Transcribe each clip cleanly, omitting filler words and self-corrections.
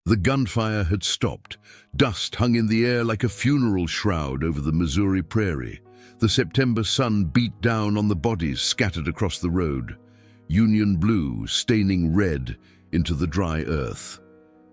The gunfire had stopped. Dust hung in the air like a funeral shroud over the Missouri prairie. The September sun beat down on the bodies scattered across the road, Union blue staining red into the dry earth.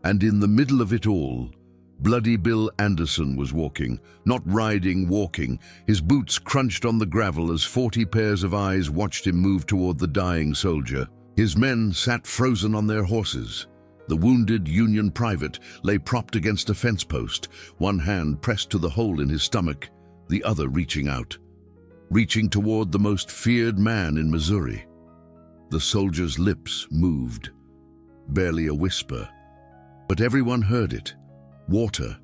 And in the middle of it all, Bloody Bill Anderson was walking, not riding, walking. His boots crunched on the gravel as 40 pairs of eyes watched him move toward the dying soldier. His men sat frozen on their horses. The wounded Union private lay propped against a fence post, one hand pressed to the hole in his stomach, the other reaching out, reaching toward the most feared man in Missouri. The soldier's lips moved, barely a whisper, but everyone heard it. Water.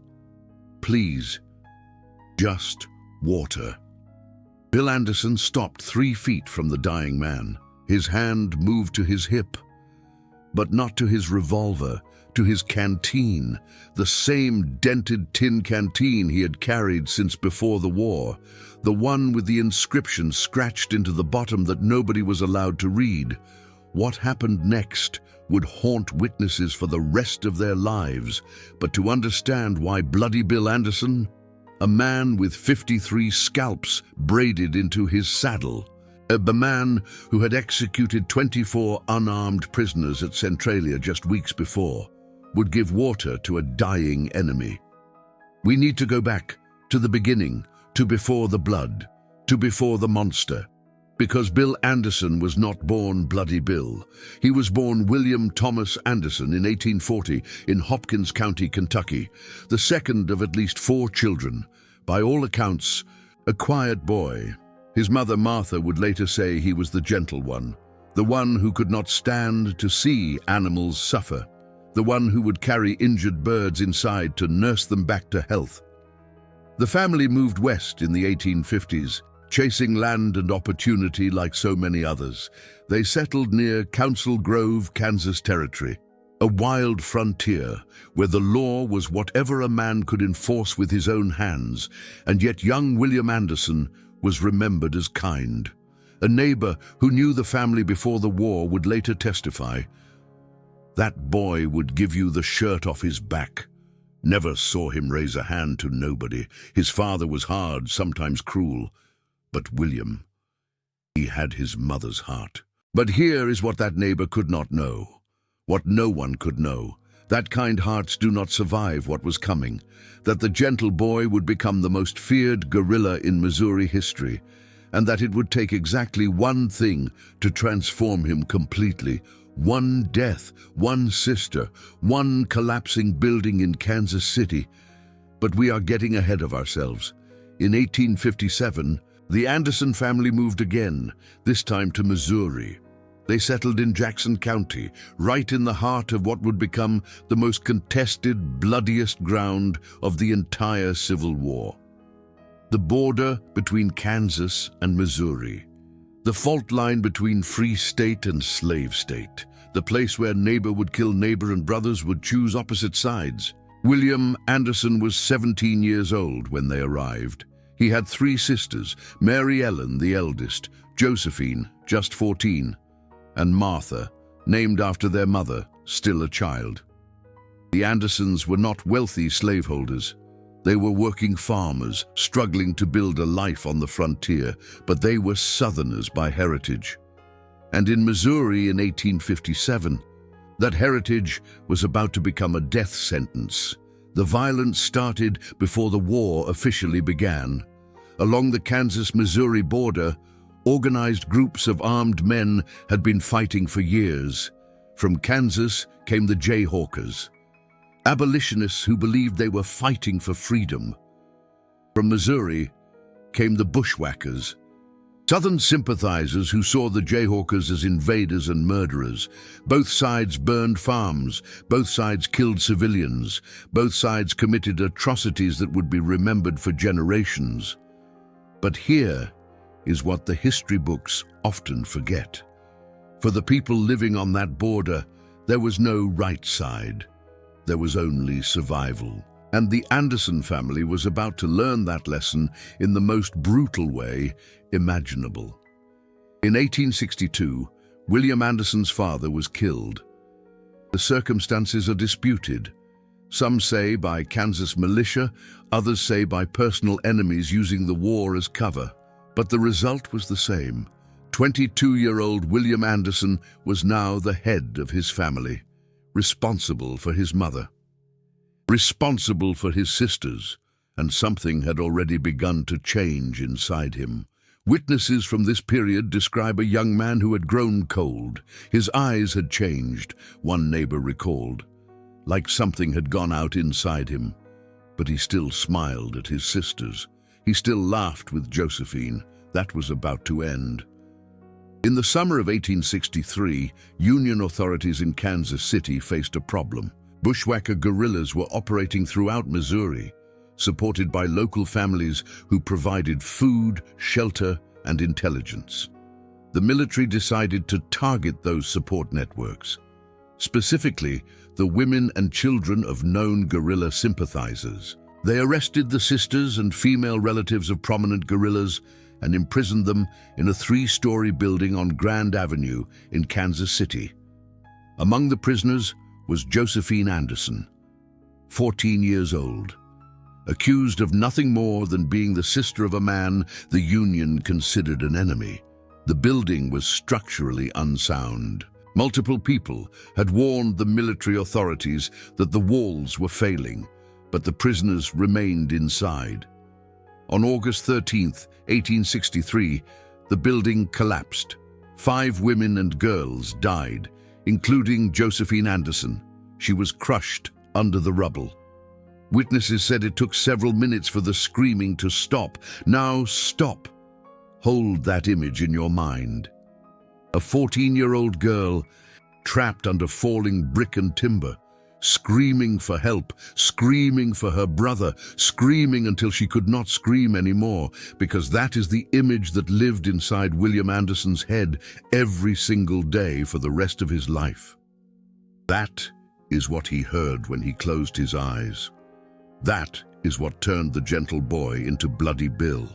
Please. Just water. Bill Anderson stopped 3 feet from the dying man. His hand moved to his hip, but not to his revolver, to his canteen, the same dented tin canteen he had carried since before the war, the one with the inscription scratched into the bottom that nobody was allowed to read. What happened next would haunt witnesses for the rest of their lives, but to understand why Bloody Bill Anderson, a man with 53 scalps braided into his saddle, the man who had executed 24 unarmed prisoners at Centralia just weeks before, would give water to a dying enemy. We need to go back to the beginning, to before the blood, to before the monster. Because Bill Anderson was not born Bloody Bill. He was born William Thomas Anderson in 1840 in Hopkins County, Kentucky, the second of at least 4 children. By all accounts, a quiet boy. His mother Martha would later say he was the gentle one, the one who could not stand to see animals suffer, the one who would carry injured birds inside to nurse them back to health. The family moved west in the 1850s, chasing land and opportunity like so many others. They settled near Council Grove, Kansas Territory, a wild frontier where the law was whatever a man could enforce with his own hands, and yet young William Anderson was remembered as kind. A neighbor who knew the family before the war would later testify, "That boy would give you the shirt off his back. Never saw him raise a hand to nobody. His father was hard, sometimes cruel. But William, he had his mother's heart." But here is what that neighbor could not know, what no one could know. That kind hearts do not survive what was coming, that the gentle boy would become the most feared guerrilla in Missouri history, and that it would take exactly one thing to transform him completely. One death, one sister, one collapsing building in Kansas City. But we are getting ahead of ourselves. In 1857, the Anderson family moved again, this time to Missouri. They settled in Jackson County, right in the heart of what would become the most contested, bloodiest ground of the entire Civil War. The border between Kansas and Missouri. The fault line between free state and slave state. The place where neighbor would kill neighbor and brothers would choose opposite sides. William Anderson was 17 years old when they arrived. He had 3 sisters, Mary Ellen, the eldest, Josephine, just 14, and Martha, named after their mother, still a child. The Andersons were not wealthy slaveholders. They were working farmers, struggling to build a life on the frontier, but they were Southerners by heritage. And in Missouri in 1857, that heritage was about to become a death sentence. The violence started before the war officially began. Along the Kansas-Missouri border, organized groups of armed men had been fighting for years. From Kansas came the Jayhawkers, abolitionists who believed they were fighting for freedom. From Missouri came the Bushwhackers, Southern sympathizers who saw the Jayhawkers as invaders and murderers. Both sides burned farms, both sides killed civilians, both sides committed atrocities that would be remembered for generations. But here is what the history books often forget. For the people living on that border, there was no right side. There was only survival. And the Anderson family was about to learn that lesson in the most brutal way imaginable. In 1862, William Anderson's father was killed. The circumstances are disputed. Some say by Kansas militia, others say by personal enemies using the war as cover. But the result was the same. 22-year-old William Anderson was now the head of his family, responsible for his mother, responsible for his sisters, and something had already begun to change inside him. Witnesses from this period describe a young man who had grown cold. His eyes had changed, one neighbor recalled, like something had gone out inside him. But he still smiled at his sisters. He still laughed with Josephine. That was about to end. In the summer of 1863, Union authorities in Kansas City faced a problem. Bushwhacker guerrillas were operating throughout Missouri, supported by local families who provided food, shelter, and intelligence. The military decided to target those support networks, specifically the women and children of known guerrilla sympathizers. They arrested the sisters and female relatives of prominent guerrillas and imprisoned them in a 3-story building on Grand Avenue in Kansas City. Among the prisoners was Josephine Anderson, 14 years old, accused of nothing more than being the sister of a man the Union considered an enemy. The building was structurally unsound. Multiple people had warned the military authorities that the walls were failing, but the prisoners remained inside. On August 13, 1863, the building collapsed. 5 women and girls died, including Josephine Anderson. She was crushed under the rubble. Witnesses said it took several minutes for the screaming to stop. Now stop. Hold that image in your mind. A 14-year-old girl trapped under falling brick and timber, screaming for help, screaming for her brother, screaming until she could not scream anymore, because that is the image that lived inside William Anderson's head every single day for the rest of his life. That is what he heard when he closed his eyes. That is what turned the gentle boy into Bloody Bill.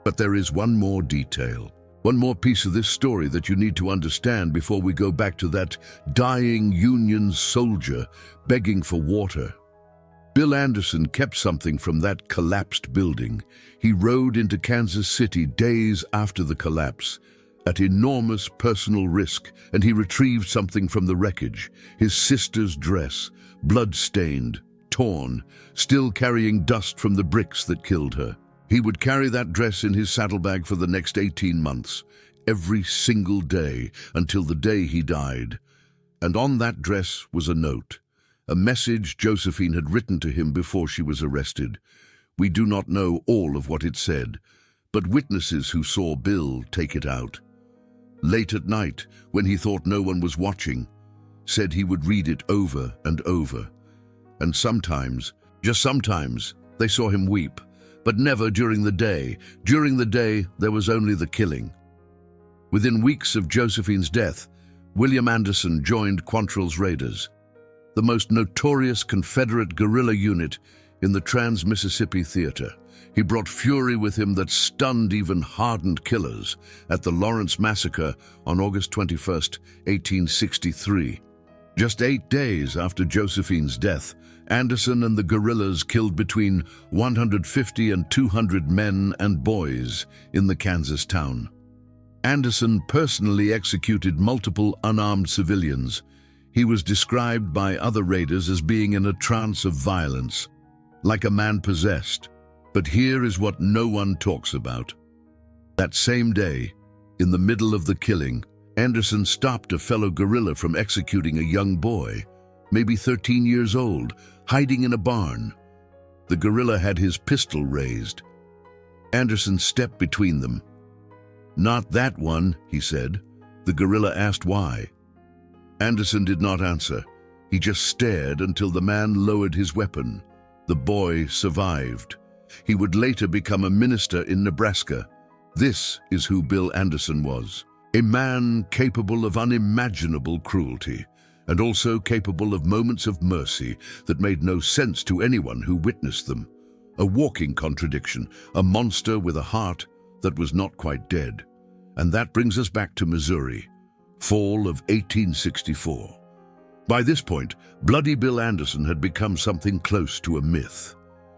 But there is one more detail, one more piece of this story that you need to understand before we go back to that dying Union soldier begging for water. Bill Anderson kept something from that collapsed building. He rode into Kansas City days after the collapse, at enormous personal risk, and he retrieved something from the wreckage, his sister's dress, blood-stained, torn, still carrying dust from the bricks that killed her. He would carry that dress in his saddlebag for the next 18 months, every single day, until the day he died. And on that dress was a note, a message Josephine had written to him before she was arrested. We do not know all of what it said, but witnesses who saw Bill take it out, late at night, when he thought no one was watching, said he would read it over and over. And sometimes, just sometimes, they saw him weep, but never during the day. During the day, there was only the killing. Within weeks of Josephine's death, William Anderson joined Quantrill's Raiders, the most notorious Confederate guerrilla unit in the Trans-Mississippi Theater. He brought fury with him that stunned even hardened killers at the Lawrence Massacre on August 21, 1863. Just 8 days after Josephine's death, Anderson and the guerrillas killed between 150 and 200 men and boys in the Kansas town. Anderson personally executed multiple unarmed civilians. He was described by other raiders as being in a trance of violence, like a man possessed. But here is what no one talks about. That same day, in the middle of the killing, Anderson stopped a fellow guerrilla from executing a young boy, maybe 13 years old, hiding in a barn. The guerrilla had his pistol raised. Anderson stepped between them. "Not that one," he said. The guerrilla asked why. Anderson did not answer. He just stared until the man lowered his weapon. The boy survived. He would later become a minister in Nebraska. This is who Bill Anderson was. A man capable of unimaginable cruelty, and also capable of moments of mercy that made no sense to anyone who witnessed them. A walking contradiction, a monster with a heart that was not quite dead. And that brings us back to Missouri, fall of 1864. By this point, Bloody Bill Anderson had become something close to a myth.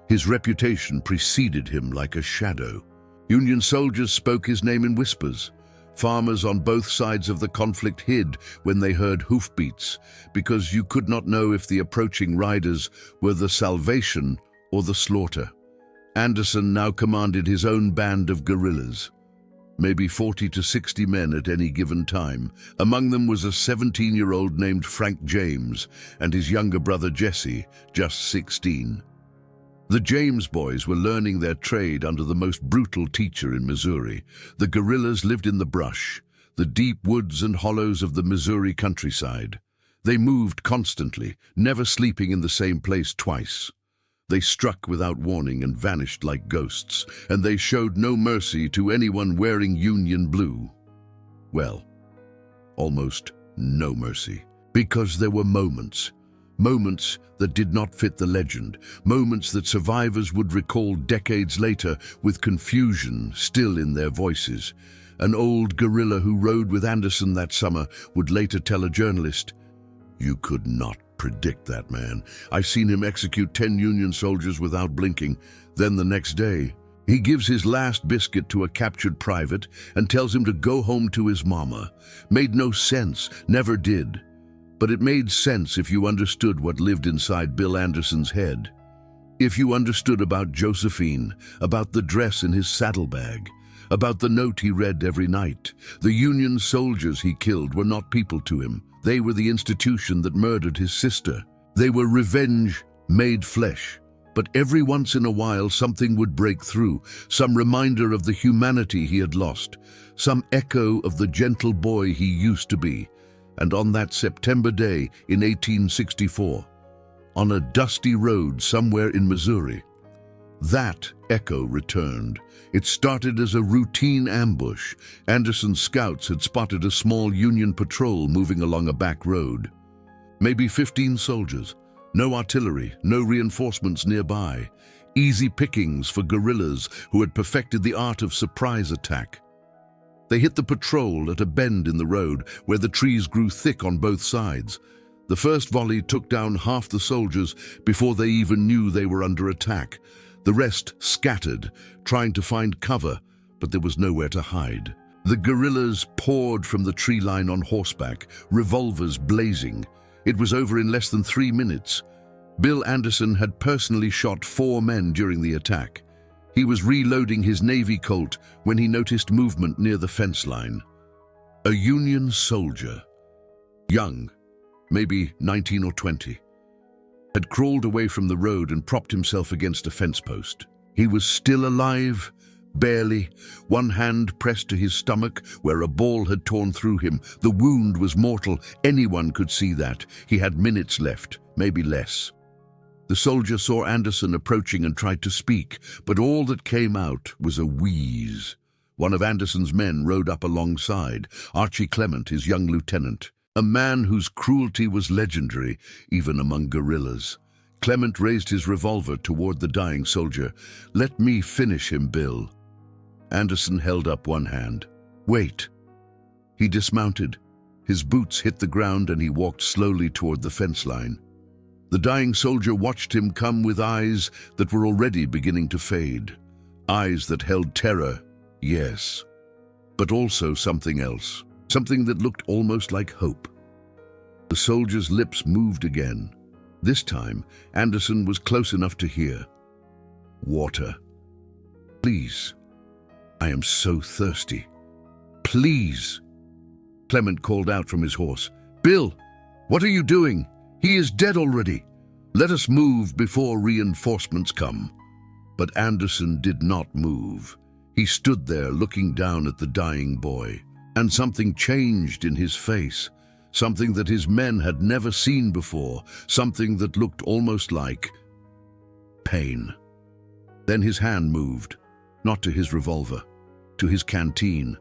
His reputation preceded him like a shadow. Union soldiers spoke his name in whispers. Farmers on both sides of the conflict hid when they heard hoofbeats, because you could not know if the approaching riders were the salvation or the slaughter. Anderson now commanded his own band of guerrillas, maybe 40 to 60 men at any given time. Among them was a 17-year-old named Frank James and his younger brother Jesse, just 16. The James boys were learning their trade under the most brutal teacher in Missouri. The guerrillas lived in the brush, the deep woods and hollows of the Missouri countryside. They moved constantly, never sleeping in the same place twice. They struck without warning and vanished like ghosts, and they showed no mercy to anyone wearing Union blue. Well, almost no mercy, because there were moments that did not fit the legend, moments that survivors would recall decades later with confusion still in their voices. An old guerrilla who rode with Anderson that summer would later tell a journalist, "You could not predict that man. I've seen him execute 10 Union soldiers without blinking. Then the next day, he gives his last biscuit to a captured private and tells him to go home to his mama." Made no sense, never did. But it made sense if you understood what lived inside Bill Anderson's head. If you understood about Josephine, about the dress in his saddlebag, about the note he read every night. The Union soldiers he killed were not people to him. They were the institution that murdered his sister. They were revenge made flesh. But every once in a while something would break through, some reminder of the humanity he had lost, some echo of the gentle boy he used to be. And on that September day in 1864, on a dusty road somewhere in Missouri, that echo returned. It started as a routine ambush. Anderson's scouts had spotted a small Union patrol moving along a back road. Maybe 15 soldiers, no artillery, no reinforcements nearby. Easy pickings for guerrillas who had perfected the art of surprise attack. They hit the patrol at a bend in the road where the trees grew thick on both sides. The first volley took down half the soldiers before they even knew they were under attack. The rest scattered, trying to find cover, but there was nowhere to hide. The guerrillas poured from the tree line on horseback, revolvers blazing. It was over in less than 3 minutes. Bill Anderson had personally shot 4 men during the attack. He was reloading his Navy Colt when he noticed movement near the fence line. A Union soldier, young, maybe 19 or 20, had crawled away from the road and propped himself against a fence post. He was still alive, barely, one hand pressed to his stomach where a ball had torn through him. The wound was mortal. Anyone could see that. He had minutes left, maybe less. The soldier saw Anderson approaching and tried to speak, but all that came out was a wheeze. One of Anderson's men rode up alongside, Archie Clement, his young lieutenant, a man whose cruelty was legendary, even among guerrillas. Clement raised his revolver toward the dying soldier. "Let me finish him, Bill." Anderson held up one hand. "Wait." He dismounted. His boots hit the ground and he walked slowly toward the fence line. The dying soldier watched him come with eyes that were already beginning to fade. Eyes that held terror, yes, but also something else, something that looked almost like hope. The soldier's lips moved again. This time, Anderson was close enough to hear. "Water. Please. I am so thirsty. Please." Clement called out from his horse. "Bill, what are you doing? He is dead already. Let us move before reinforcements come." But Anderson did not move. He stood there looking down at the dying boy, and something changed in his face, something that his men had never seen before, something that looked almost like pain. Then his hand moved, not to his revolver, to his canteen,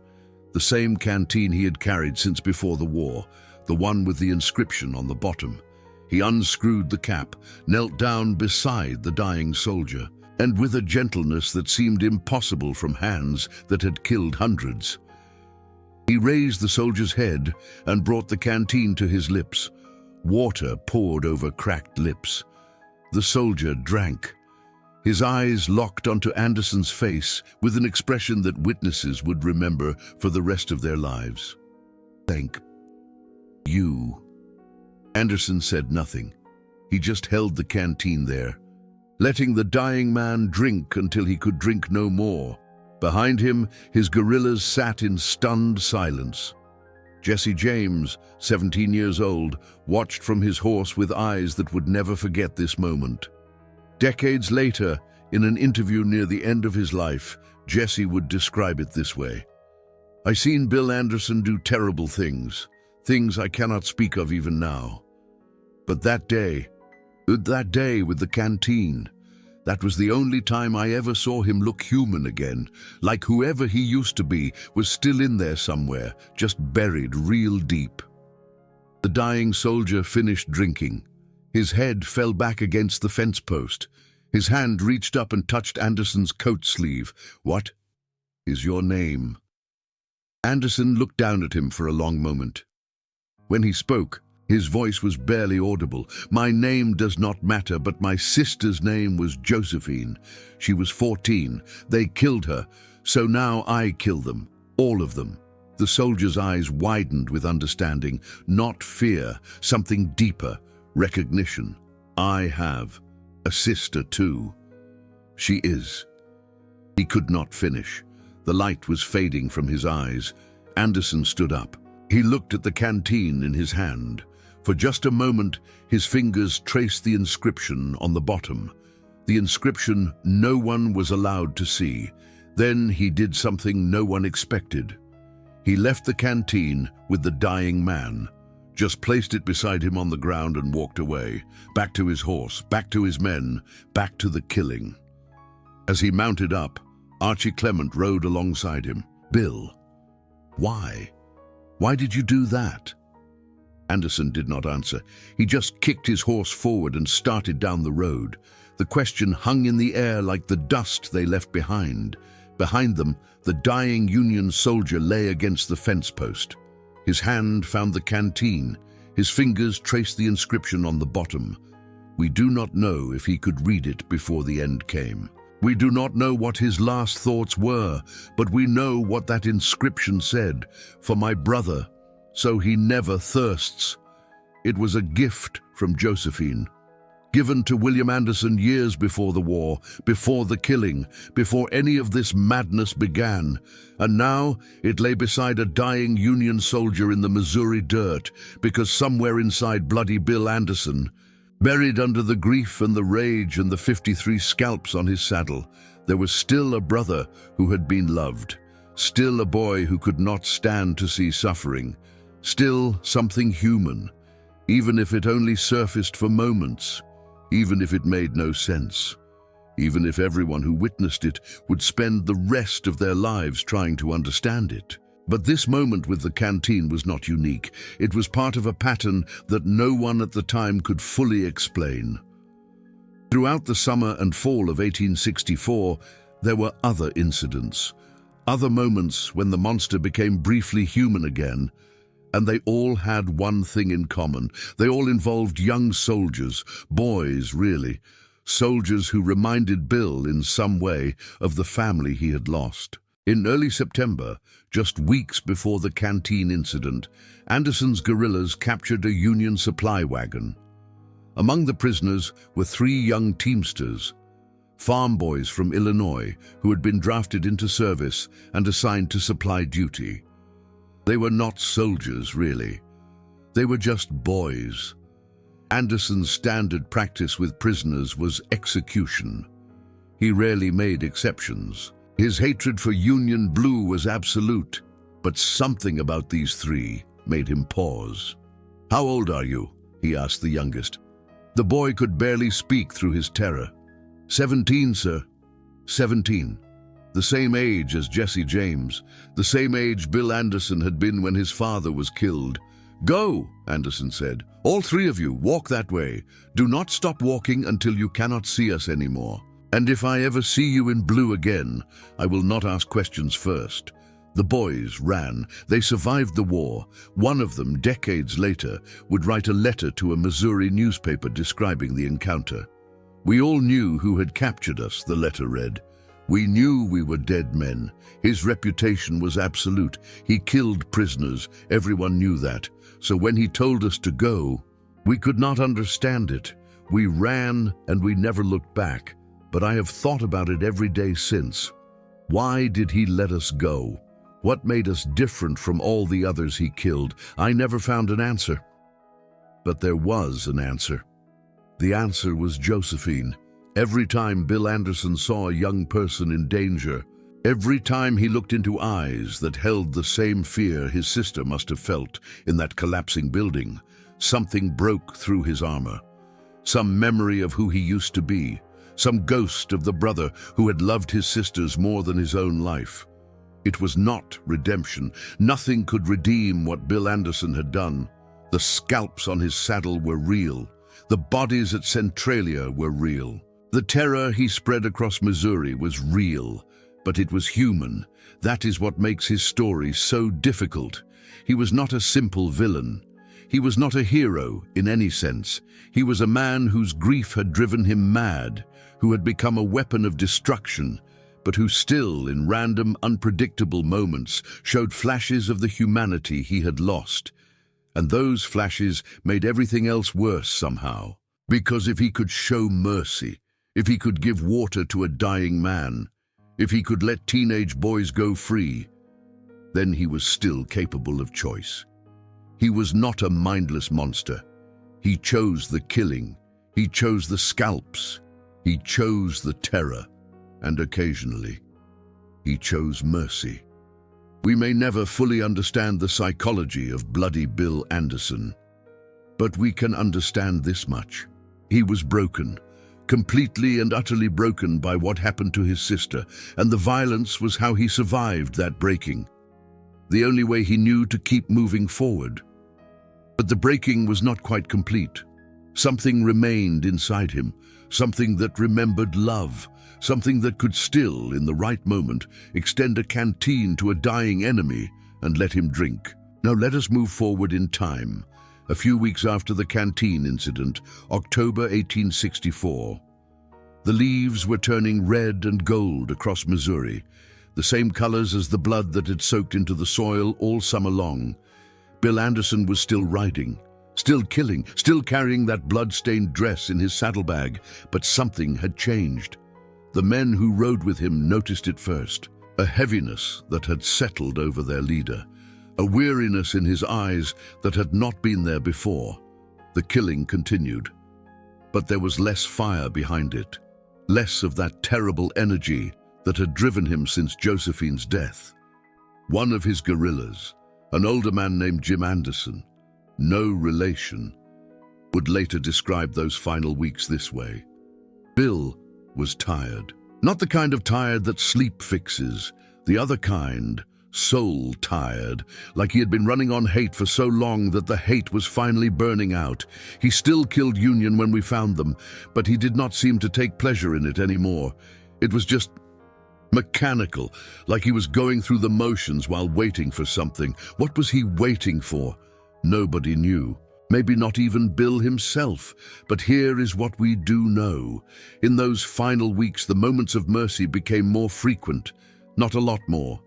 the same canteen he had carried since before the war, the one with the inscription on the bottom. He unscrewed the cap, knelt down beside the dying soldier, and with a gentleness that seemed impossible from hands that had killed hundreds, he raised the soldier's head and brought the canteen to his lips. Water poured over cracked lips. The soldier drank. His eyes locked onto Anderson's face with an expression that witnesses would remember for the rest of their lives. "Thank you." Anderson said nothing. He just held the canteen there, letting the dying man drink until he could drink no more. Behind him, his guerrillas sat in stunned silence. Jesse James, 17 years old, watched from his horse with eyes that would never forget this moment. Decades later, in an interview near the end of his life, Jesse would describe it this way: "I seen Bill Anderson do terrible things I cannot speak of even now. But that day with the canteen, that was the only time I ever saw him look human again, like whoever he used to be was still in there somewhere, just buried real deep." The dying soldier finished drinking. His head fell back against the fence post. His hand reached up and touched Anderson's coat sleeve. "What is your name?" Anderson looked down at him for a long moment. When he spoke, his voice was barely audible. "My name does not matter, but my sister's name was Josephine. She was 14. They killed her, so now I kill them, all of them." The soldier's eyes widened with understanding, not fear, something deeper, recognition. "I have a sister too." "She is." He could not finish. The light was fading from his eyes. Anderson stood up. He looked at the canteen in his hand. For just a moment, his fingers traced the inscription on the bottom. The inscription no one was allowed to see. Then he did something no one expected. He left the canteen with the dying man, just placed it beside him on the ground and walked away, back to his horse, back to his men, back to the killing. As he mounted up, Archie Clement rode alongside him. "Bill, why? Why did you do that?" Anderson did not answer. He just kicked his horse forward and started down the road. The question hung in the air like the dust they left behind. Behind them, the dying Union soldier lay against the fence post. His hand found the canteen. His fingers traced the inscription on the bottom. We do not know if he could read it before the end came. We do not know what his last thoughts were, but we know what that inscription said: "For my brother, so he never thirsts." It was a gift from Josephine, given to William Anderson years before the war, before the killing, before any of this madness began. And now it lay beside a dying Union soldier in the Missouri dirt, because somewhere inside bloody Bill Anderson, buried under the grief and the rage and the 53 scalps on his saddle, there was still a brother who had been loved, still a boy who could not stand to see suffering, still something human, even if it only surfaced for moments, even if it made no sense, even if everyone who witnessed it would spend the rest of their lives trying to understand it. But this moment with the canteen was not unique. It was part of a pattern that no one at the time could fully explain. Throughout the summer and fall of 1864, there were other incidents, other moments when the monster became briefly human again, and they all had one thing in common. They all involved young soldiers, boys really, soldiers who reminded Bill in some way of the family he had lost. In early September, just weeks before the canteen incident, Anderson's guerrillas captured a Union supply wagon. Among the prisoners were 3 young teamsters, farm boys from Illinois who had been drafted into service and assigned to supply duty. They were not soldiers, really. They were just boys. Anderson's standard practice with prisoners was execution. He rarely made exceptions. His hatred for Union Blue was absolute, but something about these 3 made him pause. "How old are you?" he asked the youngest. The boy could barely speak through his terror. 17, sir. 17. The same age as Jesse James, the same age Bill Anderson had been when his father was killed. "Go," Anderson said. "All 3 of you, walk that way. Do not stop walking until you cannot see us anymore. And if I ever see you in blue again, I will not ask questions first. The boys ran. They survived the war. One of them, decades later, would write a letter to a Missouri newspaper describing the encounter. "We all knew who had captured us," the letter read. "We knew we were dead men. His reputation was absolute. He killed prisoners. Everyone knew that. So when he told us to go, we could not understand it. We ran and we never looked back. But I have thought about it every day since. Why did he let us go? What made us different from all the others he killed? I never found an answer." But there was an answer. The answer was Josephine. Every time Bill Anderson saw a young person in danger, every time he looked into eyes that held the same fear his sister must have felt in that collapsing building, something broke through his armor. Some memory of who he used to be, some ghost of the brother who had loved his sisters more than his own life. It was not redemption. Nothing could redeem what Bill Anderson had done. The scalps on his saddle were real. The bodies at Centralia were real. The terror he spread across Missouri was real, but it was human. That is what makes his story so difficult. He was not a simple villain. He was not a hero in any sense. He was a man whose grief had driven him mad, who had become a weapon of destruction, but who still, in random, unpredictable moments, showed flashes of the humanity he had lost. And those flashes made everything else worse somehow. Because if he could show mercy, if he could give water to a dying man, if he could let teenage boys go free, then he was still capable of choice. He was not a mindless monster. He chose the killing. He chose the scalps. He chose the terror. And occasionally, he chose mercy. We may never fully understand the psychology of Bloody Bill Anderson, but we can understand this much. He was broken, completely and utterly broken by what happened to his sister, and the violence was how he survived that breaking. The only way he knew to keep moving forward. But the breaking was not quite complete. Something remained inside him, something that remembered love, something that could still, in the right moment, extend a canteen to a dying enemy and let him drink. Now let us move forward in time. A few weeks after the Canteen incident, October 1864. The leaves were turning red and gold across Missouri, the same colors as the blood that had soaked into the soil all summer long. Bill Anderson was still riding, still killing, still carrying that blood-stained dress in his saddlebag, but something had changed. The men who rode with him noticed it first, a heaviness that had settled over their leader, a weariness in his eyes that had not been there before. The killing continued, but there was less fire behind it, less of that terrible energy that had driven him since Josephine's death. One of his guerrillas, an older man named Jim Anderson, no relation, would later describe those final weeks this way. Bill was tired. Not the kind of tired that sleep fixes, the other kind, soul tired, like he had been running on hate for so long that the hate was finally burning out. He still killed Union when we found them, but he did not seem to take pleasure in it anymore. It was just mechanical, like he was going through the motions while waiting for something. What was he waiting for? Nobody knew. Maybe not even Bill himself. But here is what we do know. In those final weeks, the moments of mercy became more frequent, not a lot more.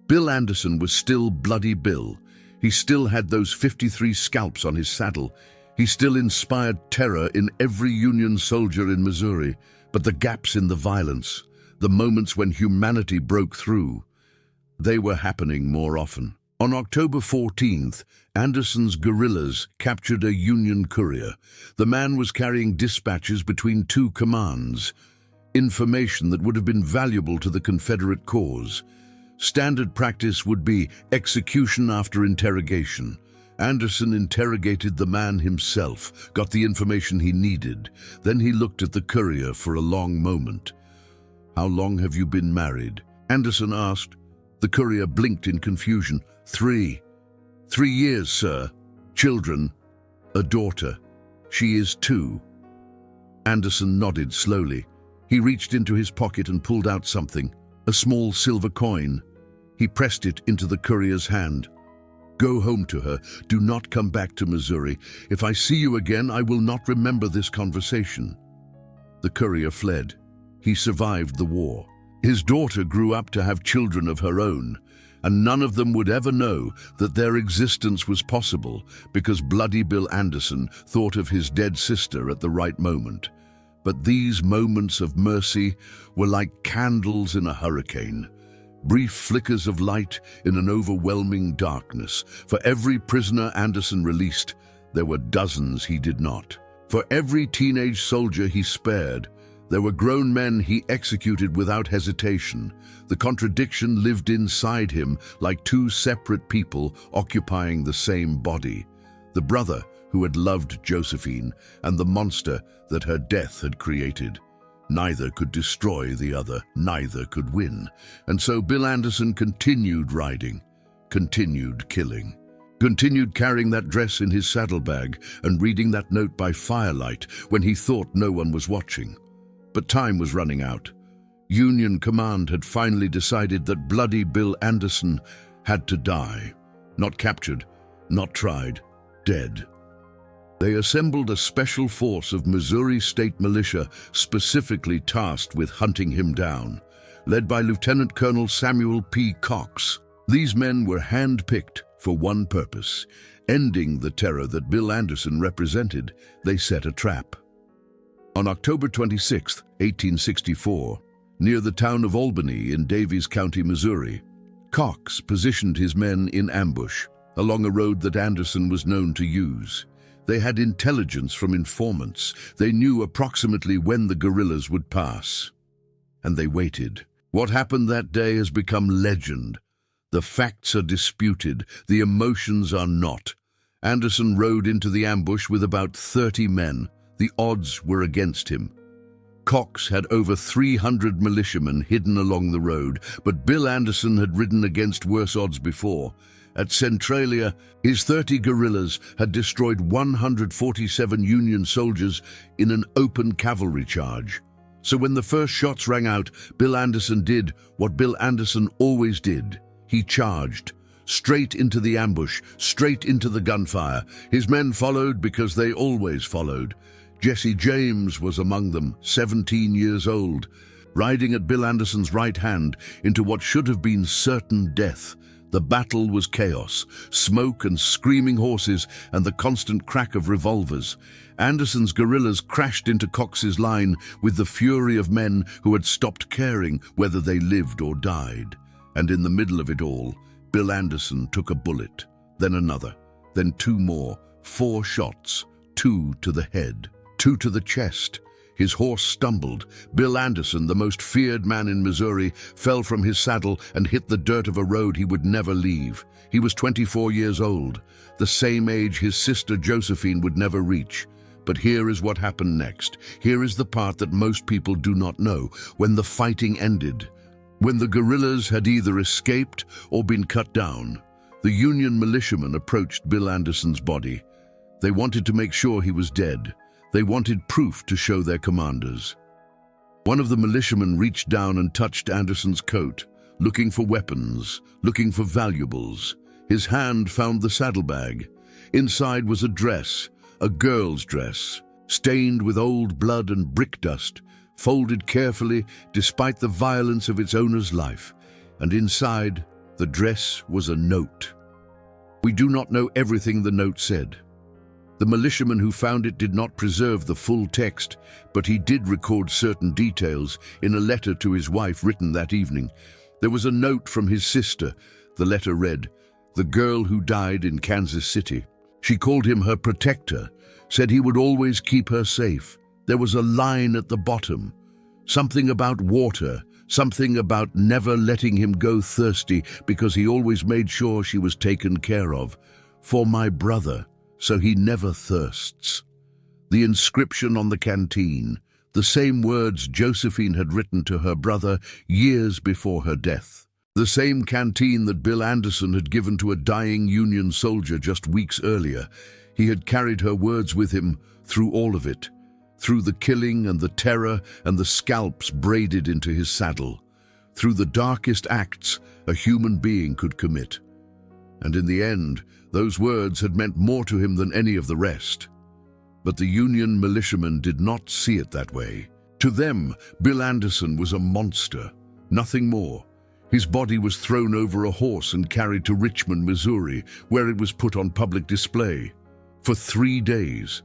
Bill Anderson was still Bloody Bill. He still had those 53 scalps on his saddle. He still inspired terror in every Union soldier in Missouri. But the gaps in the violence, the moments when humanity broke through, they were happening more often. On October 14th, Anderson's guerrillas captured a Union courier. The man was carrying dispatches between two commands, information that would have been valuable to the Confederate cause. Standard practice would be execution after interrogation. Anderson interrogated the man himself, got the information he needed. Then he looked at the courier for a long moment. "How long have you been married?" Anderson asked. The courier blinked in confusion. 3 years, sir. Children? A daughter. She is 2. Anderson nodded slowly. He reached into his pocket and pulled out something, a small silver coin. He pressed it into the courier's hand. "Go home to her. Do not come back to Missouri. If I see you again, I will not remember this conversation." The courier fled. He survived the war. His daughter grew up to have children of her own, and none of them would ever know that their existence was possible because Bloody Bill Anderson thought of his dead sister at the right moment. But these moments of mercy were like candles in a hurricane, brief flickers of light in an overwhelming darkness. For every prisoner Anderson released, there were dozens he did not. For every teenage soldier he spared, there were grown men he executed without hesitation. The contradiction lived inside him like two separate people occupying the same body. The brother who had loved Josephine and the monster that her death had created. Neither could destroy the other, neither could win. And so Bill Anderson continued riding, continued killing, continued carrying that dress in his saddlebag and reading that note by firelight when he thought no one was watching. But time was running out. Union command had finally decided that Bloody Bill Anderson had to die. Not captured, not tried, dead. They assembled a special force of Missouri State Militia specifically tasked with hunting him down, led by Lieutenant Colonel Samuel P. Cox. These men were hand-picked for one purpose: ending the terror that Bill Anderson represented. They set a trap. On October 26, 1864, near the town of Albany in Daviess County, Missouri, Cox positioned his men in ambush along a road that Anderson was known to use. They had intelligence from informants. They knew approximately when the guerrillas would pass. And they waited. What happened that day has become legend. The facts are disputed. The emotions are not. Anderson rode into the ambush with about 30 men. The odds were against him. Cox had over 300 militiamen hidden along the road, but Bill Anderson had ridden against worse odds before. At Centralia, his 30 guerrillas had destroyed 147 Union soldiers in an open cavalry charge. So when the first shots rang out, Bill Anderson did what Bill Anderson always did. He charged. Straight into the ambush, straight into the gunfire. His men followed because they always followed. Jesse James was among them, 17 years old, riding at Bill Anderson's right hand into what should have been certain death. The battle was chaos, smoke and screaming horses and the constant crack of revolvers. Anderson's guerrillas crashed into Cox's line with the fury of men who had stopped caring whether they lived or died. And in the middle of it all, Bill Anderson took a bullet, then another, then two more, 4 shots, 2 to the head, 2 to the chest. His horse stumbled. Bill Anderson, the most feared man in Missouri, fell from his saddle and hit the dirt of a road he would never leave. He was 24 years old, the same age his sister Josephine would never reach. But here is what happened next. Here is the part that most people do not know. When the fighting ended, when the guerrillas had either escaped or been cut down, the Union militiamen approached Bill Anderson's body. They wanted to make sure he was dead. They wanted proof to show their commanders. One of the militiamen reached down and touched Anderson's coat, looking for weapons, looking for valuables. His hand found the saddlebag. Inside was a dress, a girl's dress, stained with old blood and brick dust, folded carefully despite the violence of its owner's life. And inside, the dress was a note. We do not know everything the note said. The militiaman who found it did not preserve the full text, but he did record certain details in a letter to his wife written that evening. There was a note from his sister. The letter read, "The girl who died in Kansas City. She called him her protector, said he would always keep her safe. There was a line at the bottom, something about water, something about never letting him go thirsty because he always made sure she was taken care of. For my brother, so he never thirsts." The inscription on the canteen, the same words Josephine had written to her brother years before her death. The same canteen that Bill Anderson had given to a dying Union soldier just weeks earlier. He had carried her words with him through all of it, through the killing and the terror and the scalps braided into his saddle, through the darkest acts a human being could commit. And in the end, those words had meant more to him than any of the rest. But the Union militiamen did not see it that way. To them, Bill Anderson was a monster, nothing more. His body was thrown over a horse and carried to Richmond, Missouri, where it was put on public display. For 3 days,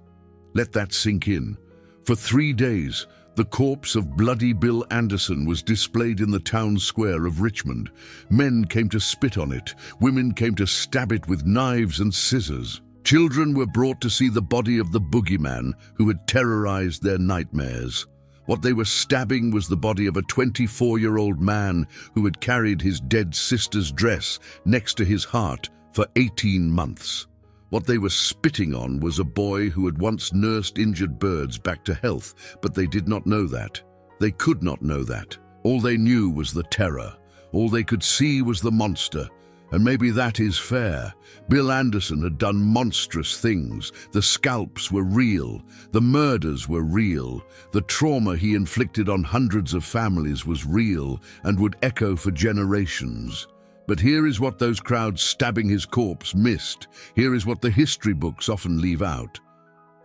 let that sink in. For 3 days, the corpse of bloody Bill Anderson was displayed in the town square of Richmond. Men came to spit on it. Women came to stab it with knives and scissors. Children were brought to see the body of the boogeyman who had terrorized their nightmares. What they were stabbing was the body of a 24-year-old man who had carried his dead sister's dress next to his heart for 18 months. What they were spitting on was a boy who had once nursed injured birds back to health, but they did not know that. They could not know that. All they knew was the terror. All they could see was the monster. And maybe that is fair. Bill Anderson had done monstrous things. The scalps were real. The murders were real. The trauma he inflicted on hundreds of families was real and would echo for generations. But here is what those crowds stabbing his corpse missed. Here is what the history books often leave out.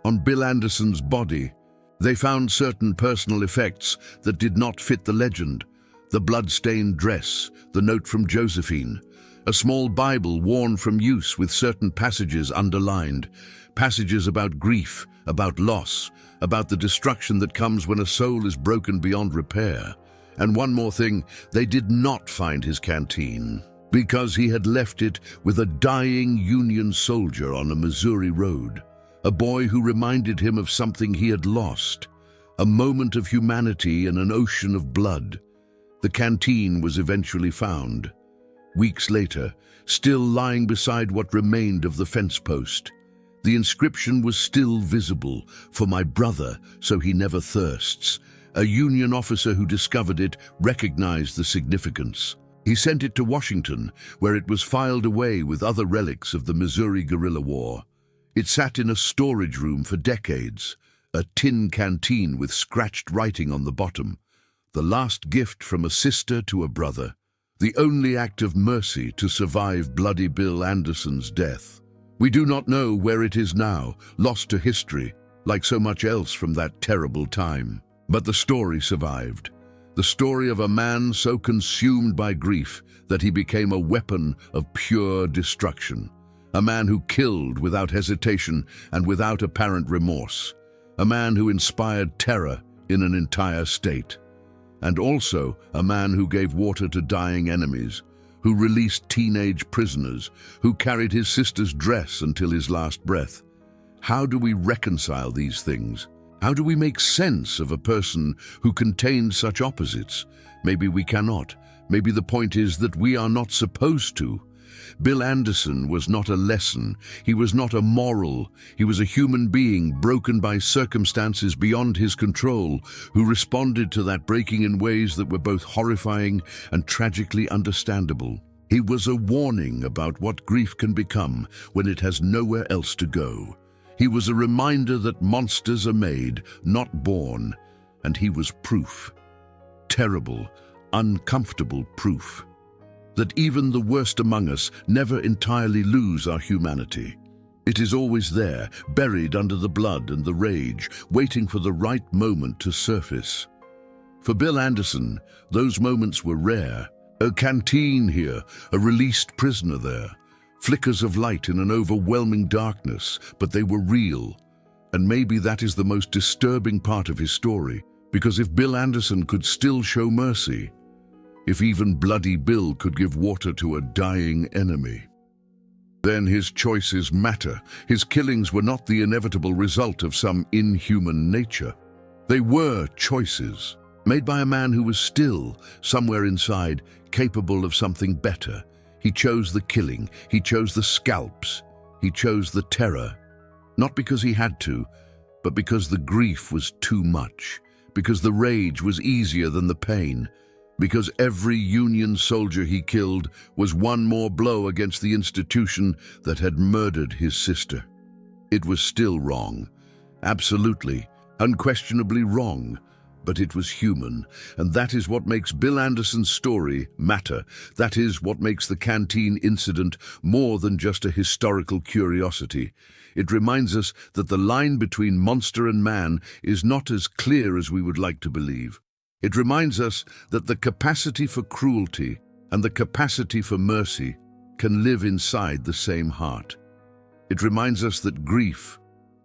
On Bill Anderson's body, they found certain personal effects that did not fit the legend. The blood-stained dress, the note from Josephine, a small Bible worn from use with certain passages underlined, passages about grief, about loss, about the destruction that comes when a soul is broken beyond repair. And one more thing, they did not find his canteen, because he had left it with a dying Union soldier on a Missouri road, a boy who reminded him of something he had lost, a moment of humanity in an ocean of blood. The canteen was eventually found. Weeks later, still lying beside what remained of the fence post. The inscription was still visible, "For my brother, so he never thirsts." A Union officer who discovered it recognized the significance. He sent it to Washington, where it was filed away with other relics of the Missouri guerrilla war. It sat in a storage room for decades, a tin canteen with scratched writing on the bottom. The last gift from a sister to a brother. The only act of mercy to survive bloody Bill Anderson's death. We do not know where it is now, lost to history, like so much else from that terrible time. But the story survived. The story of a man so consumed by grief that he became a weapon of pure destruction. A man who killed without hesitation and without apparent remorse. A man who inspired terror in an entire state. And also a man who gave water to dying enemies, who released teenage prisoners, who carried his sister's dress until his last breath. How do we reconcile these things? How do we make sense of a person who contained such opposites? Maybe we cannot. Maybe the point is that we are not supposed to. Bill Anderson was not a lesson. He was not a moral. He was a human being broken by circumstances beyond his control, who responded to that breaking in ways that were both horrifying and tragically understandable. He was a warning about what grief can become when it has nowhere else to go. He was a reminder that monsters are made, not born, and he was proof. Terrible, uncomfortable proof. That even the worst among us never entirely lose our humanity. It is always there, buried under the blood and the rage, waiting for the right moment to surface. For Bill Anderson, those moments were rare. A canteen here, a released prisoner there. Flickers of light in an overwhelming darkness, but they were real. And maybe that is the most disturbing part of his story, because if Bill Anderson could still show mercy, if even Bloody Bill could give water to a dying enemy, then his choices matter. His killings were not the inevitable result of some inhuman nature. They were choices, made by a man who was still, somewhere inside, capable of something better. He chose the killing, he chose the scalps, he chose the terror. Not because he had to, but because the grief was too much, because the rage was easier than the pain, because every Union soldier he killed was one more blow against the institution that had murdered his sister. It was still wrong, absolutely, unquestionably wrong, but it was human, and that is what makes Bill Anderson's story matter. That is what makes the Canteen incident more than just a historical curiosity. It reminds us that the line between monster and man is not as clear as we would like to believe. It reminds us that the capacity for cruelty and the capacity for mercy can live inside the same heart. It reminds us that grief,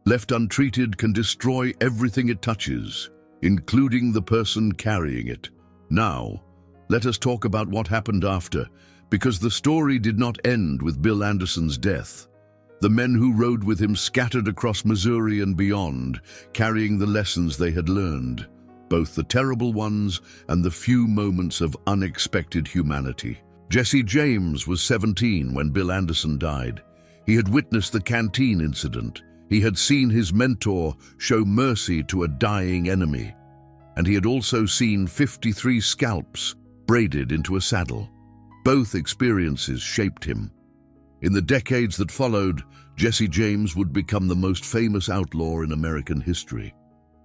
left untreated, can destroy everything it touches, including the person carrying it. Now, let us talk about what happened after, because the story did not end with Bill Anderson's death. The men who rode with him scattered across Missouri and beyond, carrying the lessons they had learned, both the terrible ones and the few moments of unexpected humanity. Jesse James was 17 when Bill Anderson died. He had witnessed the Canteen incident. He had seen his mentor show mercy to a dying enemy. And he had also seen 53 scalps braided into a saddle. Both experiences shaped him. In the decades that followed, Jesse James would become the most famous outlaw in American history.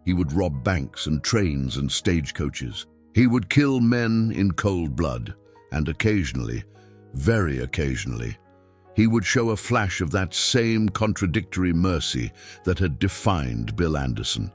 He would rob banks and trains and stagecoaches. He would kill men in cold blood, and occasionally, very occasionally, he would show a flash of that same contradictory mercy that had defined Bill Anderson.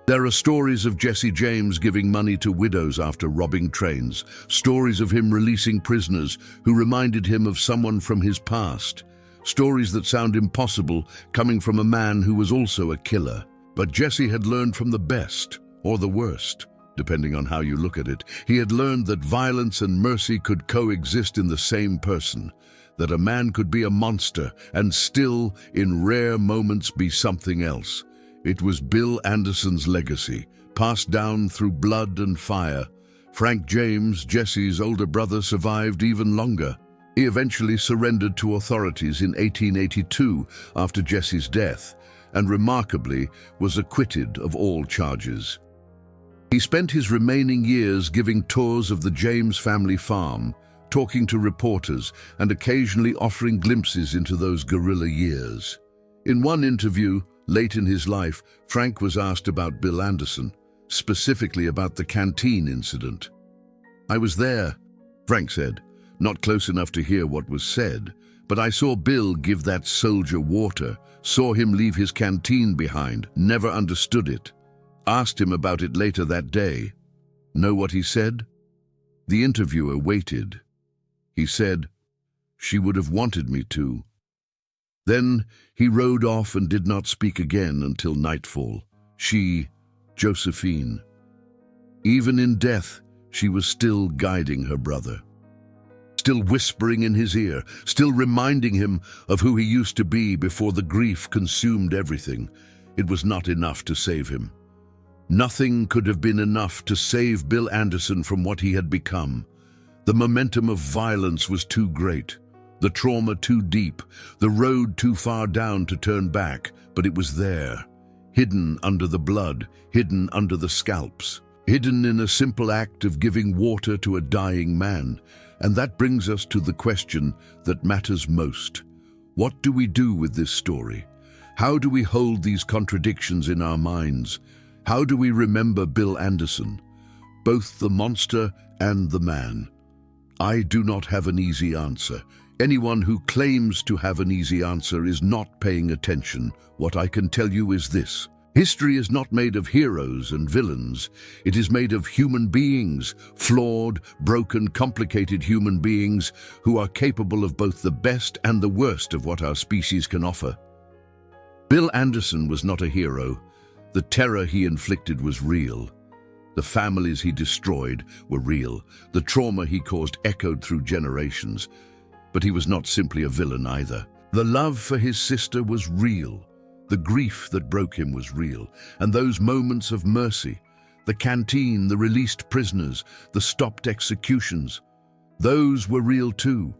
There are stories of Jesse James giving money to widows after robbing trains, stories of him releasing prisoners who reminded him of someone from his past, stories that sound impossible coming from a man who was also a killer. But Jesse had learned from the best, or the worst, depending on how you look at it. He had learned that violence and mercy could coexist in the same person, that a man could be a monster and still, in rare moments, be something else. It was Bill Anderson's legacy, passed down through blood and fire. Frank James, Jesse's older brother, survived even longer. He eventually surrendered to authorities in 1882 after Jesse's death, and remarkably was acquitted of all charges. He spent his remaining years giving tours of the James family farm, talking to reporters and occasionally offering glimpses into those guerrilla years. In one interview, late in his life, Frank was asked about Bill Anderson, specifically about the Canteen incident. "I was there," Frank said, "not close enough to hear what was said, but I saw Bill give that soldier water, saw him leave his canteen behind, never understood it. Asked him about it later that day. Know what he said?" The interviewer waited. He said, "She would have wanted me to." Then he rode off and did not speak again until nightfall. She, Josephine. Even in death, she was still guiding her brother, still whispering in his ear, still reminding him of who he used to be before the grief consumed everything. It was not enough to save him. Nothing could have been enough to save Bill Anderson from what he had become. The momentum of violence was too great, the trauma too deep, the road too far down to turn back, but it was there, hidden under the blood, hidden under the scalps, hidden in a simple act of giving water to a dying man. And that brings us to the question that matters most. What do we do with this story? How do we hold these contradictions in our minds? How do we remember Bill Anderson, both the monster and the man? I do not have an easy answer. Anyone who claims to have an easy answer is not paying attention. What I can tell you is this: history is not made of heroes and villains. It is made of human beings, flawed, broken, complicated human beings who are capable of both the best and the worst of what our species can offer. Bill Anderson was not a hero. The terror he inflicted was real. The families he destroyed were real. The trauma he caused echoed through generations. But he was not simply a villain either. The love for his sister was real. The grief that broke him was real. And those moments of mercy, the canteen, the released prisoners, the stopped executions, those were real too.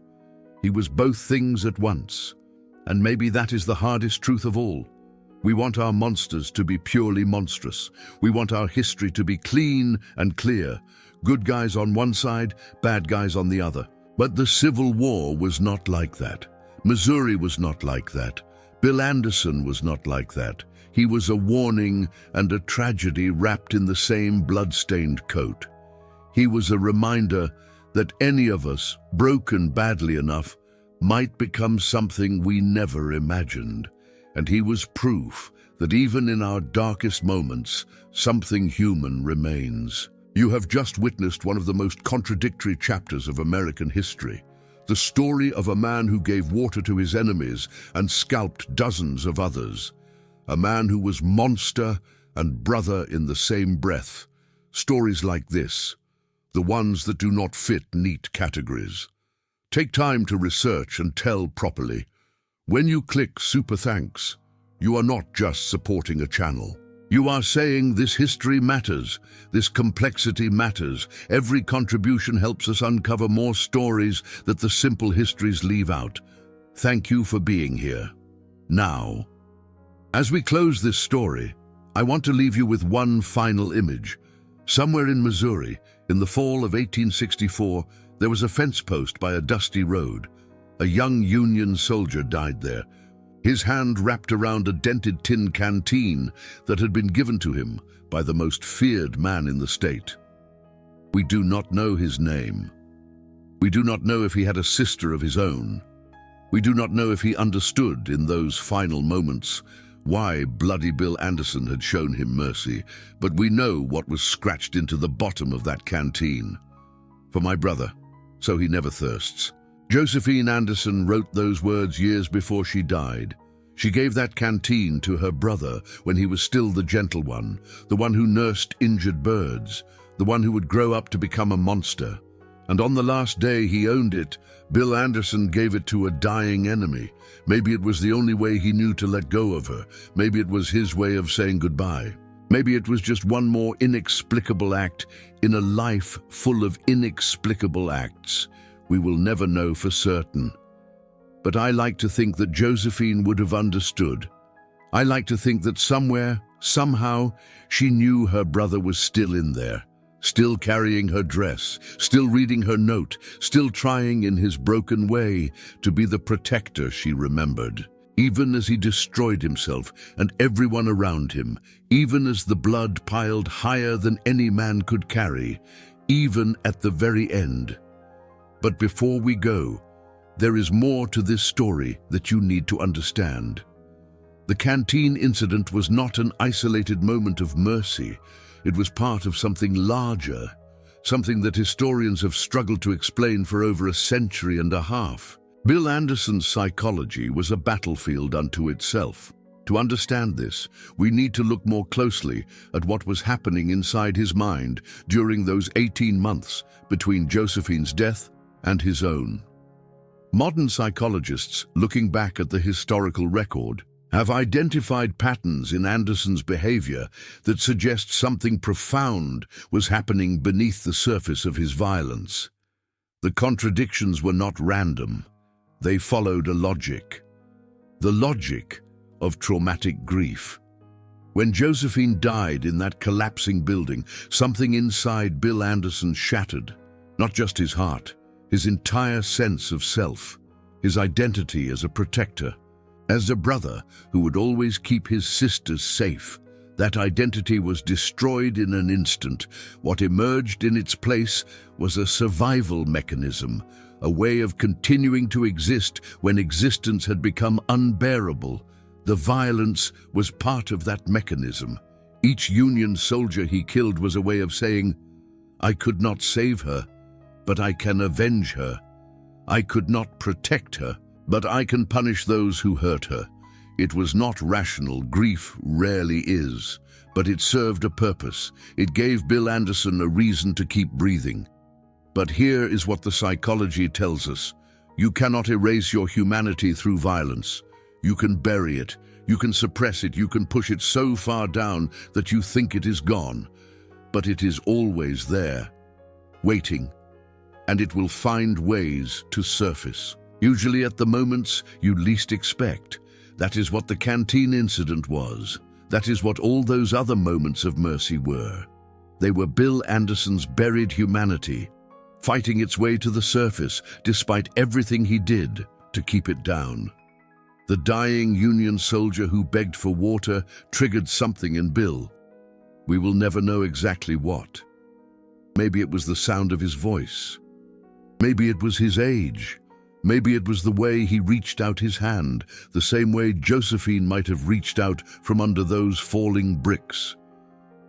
He was both things at once. And maybe that is the hardest truth of all. We want our monsters to be purely monstrous. We want our history to be clean and clear. Good guys on one side, bad guys on the other. But the Civil War was not like that. Missouri was not like that. Bill Anderson was not like that. He was a warning and a tragedy wrapped in the same blood-stained coat. He was a reminder that any of us, broken badly enough, might become something we never imagined. And he was proof that even in our darkest moments, something human remains. You have just witnessed one of the most contradictory chapters of American history. The story of a man who gave water to his enemies and scalped dozens of others. A man who was monster and brother in the same breath. Stories like this, the ones that do not fit neat categories. Take time to research and tell properly. When you click Super Thanks, you are not just supporting a channel. You are saying this history matters, this complexity matters. Every contribution helps us uncover more stories that the simple histories leave out. Thank you for being here. Now, as we close this story, I want to leave you with one final image. Somewhere in Missouri, in the fall of 1864, there was a fence post by a dusty road. A young Union soldier died there, his hand wrapped around a dented tin canteen that had been given to him by the most feared man in the state. We do not know his name. We do not know if he had a sister of his own. We do not know if he understood in those final moments why Bloody Bill Anderson had shown him mercy, but we know what was scratched into the bottom of that canteen. For my brother, so he never thirsts. Josephine Anderson wrote those words years before she died. She gave that canteen to her brother when he was still the gentle one, the one who nursed injured birds, the one who would grow up to become a monster. And on the last day he owned it, Bill Anderson gave it to a dying enemy. Maybe it was the only way he knew to let go of her. Maybe it was his way of saying goodbye. Maybe it was just one more inexplicable act in a life full of inexplicable acts. We will never know for certain. But I like to think that Josephine would have understood. I like to think that somewhere, somehow, she knew her brother was still in there, still carrying her dress, still reading her note, still trying in his broken way to be the protector she remembered. Even as he destroyed himself and everyone around him, even as the blood piled higher than any man could carry, even at the very end. But before we go, there is more to this story that you need to understand. The canteen incident was not an isolated moment of mercy. It was part of something larger, something that historians have struggled to explain for over a century and a half. Bill Anderson's psychology was a battlefield unto itself. To understand this, we need to look more closely at what was happening inside his mind during those 18 months between Josephine's death and his own. Modern psychologists, looking back at the historical record, have identified patterns in Anderson's behavior that suggest something profound was happening beneath the surface of his violence. The contradictions were not random. They followed a logic. The logic of traumatic grief. When Josephine died in that collapsing building, something inside Bill Anderson shattered. Not just his heart, his entire sense of self, his identity as a protector, as a brother who would always keep his sisters safe. That identity was destroyed in an instant. What emerged in its place was a survival mechanism, a way of continuing to exist when existence had become unbearable. The violence was part of that mechanism. Each Union soldier he killed was a way of saying, I could not save her, but I can avenge her. I could not protect her, but I can punish those who hurt her. It was not rational. Grief rarely is, but it served a purpose. It gave Bill Anderson a reason to keep breathing. But here is what the psychology tells us. You cannot erase your humanity through violence. You can bury it. You can suppress it. You can push it so far down that you think it is gone. But it is always there, waiting. And it will find ways to surface, usually at the moments you least expect. That is what the canteen incident was. That is what all those other moments of mercy were. They were Bill Anderson's buried humanity, fighting its way to the surface despite everything he did to keep it down. The dying Union soldier who begged for water triggered something in Bill. We will never know exactly what. Maybe it was the sound of his voice. Maybe it was his age. Maybe it was the way he reached out his hand, the same way Josephine might have reached out from under those falling bricks.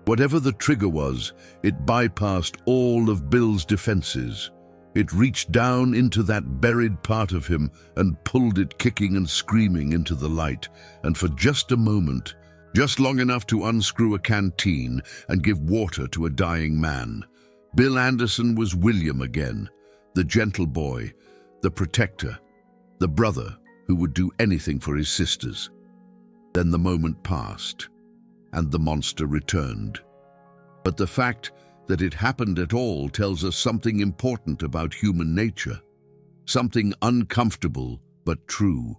Whatever the trigger was, it bypassed all of Bill's defenses. It reached down into that buried part of him and pulled it kicking and screaming into the light. And for just a moment, just long enough to unscrew a canteen and give water to a dying man, Bill Anderson was William again, the gentle boy, the protector, the brother who would do anything for his sisters. Then the moment passed, and the monster returned. But the fact that it happened at all tells us something important about human nature, something uncomfortable but true.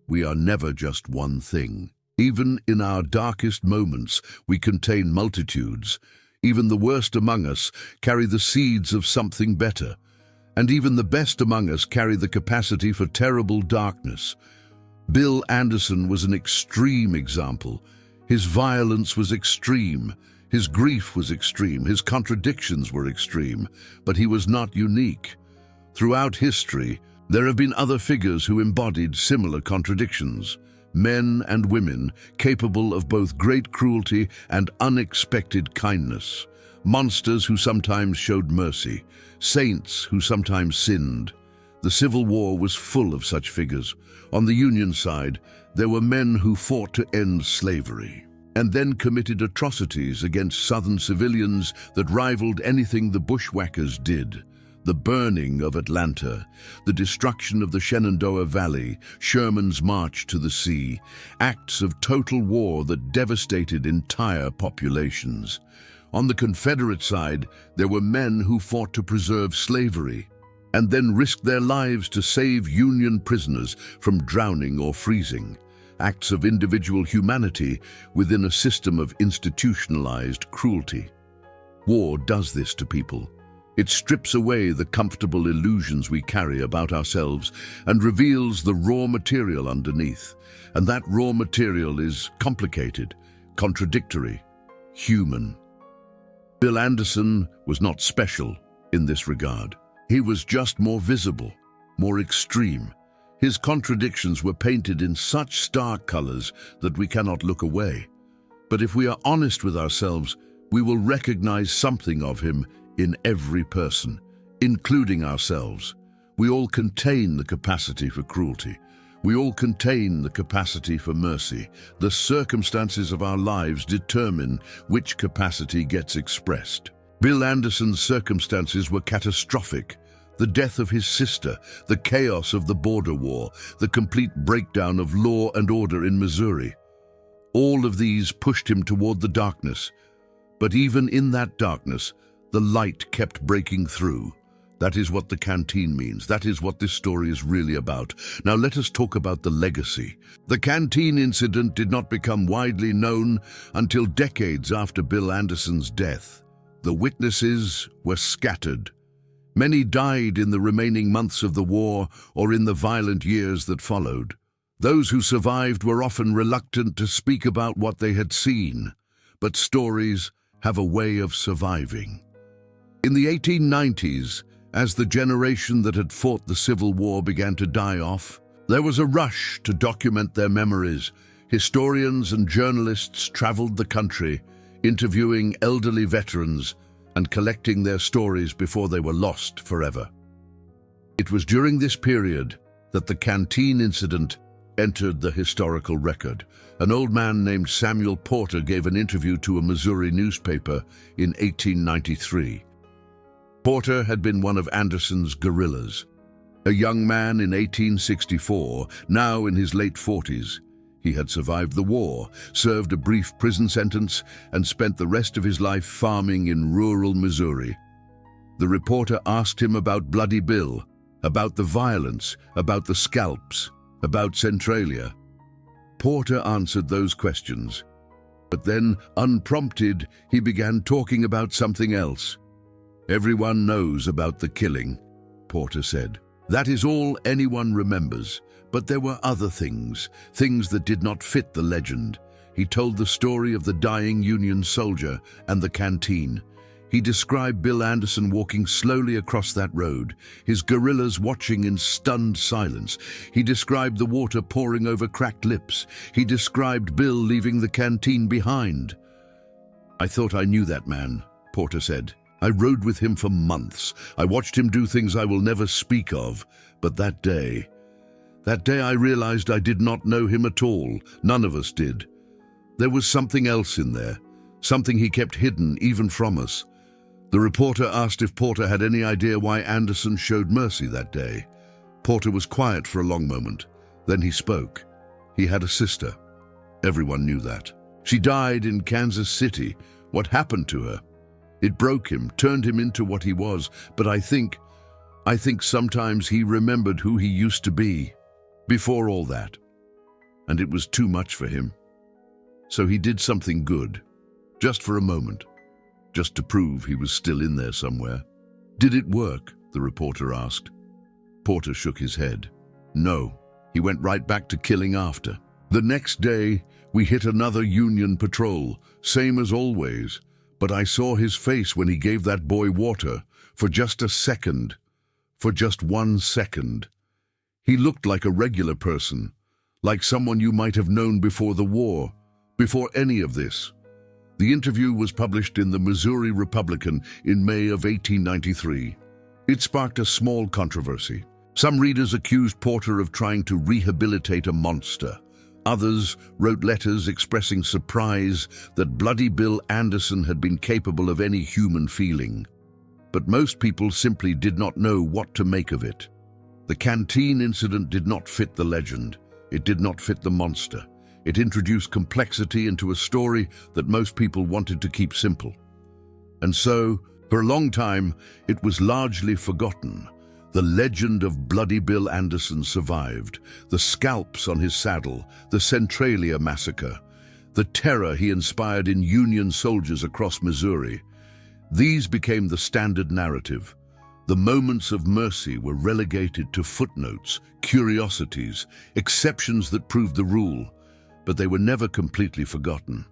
We are never just one thing. Even in our darkest moments, we contain multitudes. Even the worst among us carry the seeds of something better. And even the best among us carry the capacity for terrible darkness. Bill Anderson was an extreme example. His violence was extreme. His grief was extreme, his contradictions were extreme, but he was not unique. Throughout history, there have been other figures who embodied similar contradictions. Men and women capable of both great cruelty and unexpected kindness. Monsters who sometimes showed mercy. Saints who sometimes sinned. The Civil War was full of such figures. On the Union side, there were men who fought to end slavery, and then committed atrocities against Southern civilians that rivaled anything the bushwhackers did. The burning of Atlanta, the destruction of the Shenandoah Valley, Sherman's march to the sea, acts of total war that devastated entire populations. On the Confederate side, there were men who fought to preserve slavery, and then risked their lives to save Union prisoners from drowning or freezing. Acts of individual humanity within a system of institutionalized cruelty. War does this to people. It strips away the comfortable illusions we carry about ourselves and reveals the raw material underneath. And that raw material is complicated, contradictory, human. Bill Anderson was not special in this regard. He was just more visible, more extreme. His contradictions were painted in such stark colors that we cannot look away. But if we are honest with ourselves, we will recognize something of him in every person, including ourselves. We all contain the capacity for cruelty. We all contain the capacity for mercy. The circumstances of our lives determine which capacity gets expressed. Bill Anderson's circumstances were catastrophic. The death of his sister, the chaos of the border war, the complete breakdown of law and order in Missouri. All of these pushed him toward the darkness. But even in that darkness, the light kept breaking through. That is what the Canteen means. That is what this story is really about. Now let us talk about the legacy. The Canteen incident did not become widely known until decades after Bill Anderson's death. The witnesses were scattered. Many died in the remaining months of the war or in the violent years that followed. Those who survived were often reluctant to speak about what they had seen, but stories have a way of surviving. In the 1890s, as the generation that had fought the Civil War began to die off, there was a rush to document their memories. Historians and journalists traveled the country, interviewing elderly veterans and collecting their stories before they were lost forever. It was during this period that the Canteen incident entered the historical record. An old man named Samuel Porter gave an interview to a Missouri newspaper in 1893. Porter had been one of Anderson's guerrillas. A young man in 1864, now in his late 40s, he had survived the war, served a brief prison sentence, and spent the rest of his life farming in rural Missouri. The reporter asked him about Bloody Bill, about the violence, about the scalps, about Centralia. Porter answered those questions. But then, unprompted, he began talking about something else. "Everyone knows about the killing," Porter said. "That is all anyone remembers. But there were other things that did not fit the legend. He told the story of the dying Union soldier and the canteen. He described Bill Anderson walking slowly across that road, his guerrillas watching in stunned silence. He described the water pouring over cracked lips. He described Bill leaving the canteen behind. "I thought I knew that man," Porter said. "I rode with him for months. I watched him do things I will never speak of. But that day I realized I did not know him at all. None of us did. There was something else in there, something he kept hidden even from us." The reporter asked if Porter had any idea why Anderson showed mercy that day. Porter was quiet for a long moment. Then he spoke. He had a sister. Everyone knew that. She died in Kansas City. What happened to her? It broke him, turned him into what he was. But I think sometimes he remembered who he used to be before all that. And it was too much for him. So he did something good, just for a moment, just to prove he was still in there somewhere. "Did it work?" the reporter asked. Porter shook his head. "No, he went right back to killing after. The next day, we hit another Union patrol, same as always. But I saw his face when he gave that boy water, for just a second. For just 1 second. He looked like a regular person, like someone you might have known before the war, before any of this." The interview was published in the Missouri Republican in May of 1893. It sparked a small controversy. Some readers accused Porter of trying to rehabilitate a monster. Others wrote letters expressing surprise that Bloody Bill Anderson had been capable of any human feeling. But most people simply did not know what to make of it. The canteen incident did not fit the legend. It did not fit the monster. It introduced complexity into a story that most people wanted to keep simple. And so, for a long time, it was largely forgotten. The legend of Bloody Bill Anderson survived. The scalps on his saddle, the Centralia massacre, the terror he inspired in Union soldiers across Missouri. These became the standard narrative. The moments of mercy were relegated to footnotes, curiosities, exceptions that proved the rule, but they were never completely forgotten.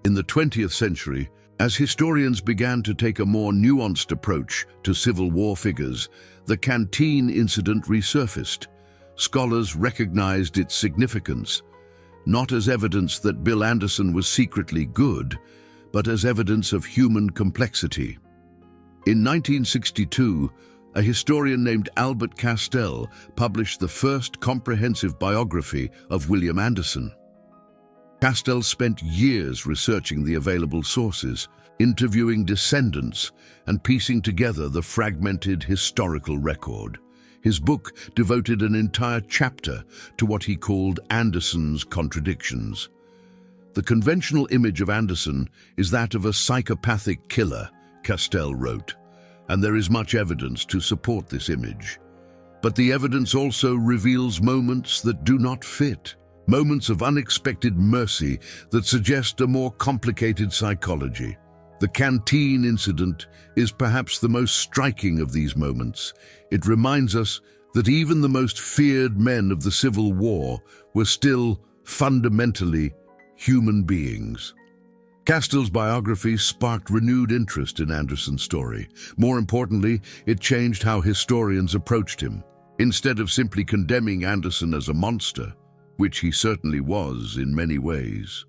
In the 20th century, as historians began to take a more nuanced approach to Civil War figures, the Canteen incident resurfaced. Scholars recognized its significance, not as evidence that Bill Anderson was secretly good, but as evidence of human complexity. In 1962, a historian named Albert Castell published the first comprehensive biography of William Anderson. Castell spent years researching the available sources, interviewing descendants, and piecing together the fragmented historical record. His book devoted an entire chapter to what he called Anderson's contradictions. The conventional image of Anderson is that of a psychopathic killer, Castell wrote, and there is much evidence to support this image. But the evidence also reveals moments that do not fit, moments of unexpected mercy that suggest a more complicated psychology. The Canteen incident is perhaps the most striking of these moments. It reminds us that even the most feared men of the Civil War were still fundamentally human beings. Castell's biography sparked renewed interest in Anderson's story. More importantly, it changed how historians approached him. Instead of simply condemning Anderson as a monster, which he certainly was in many ways,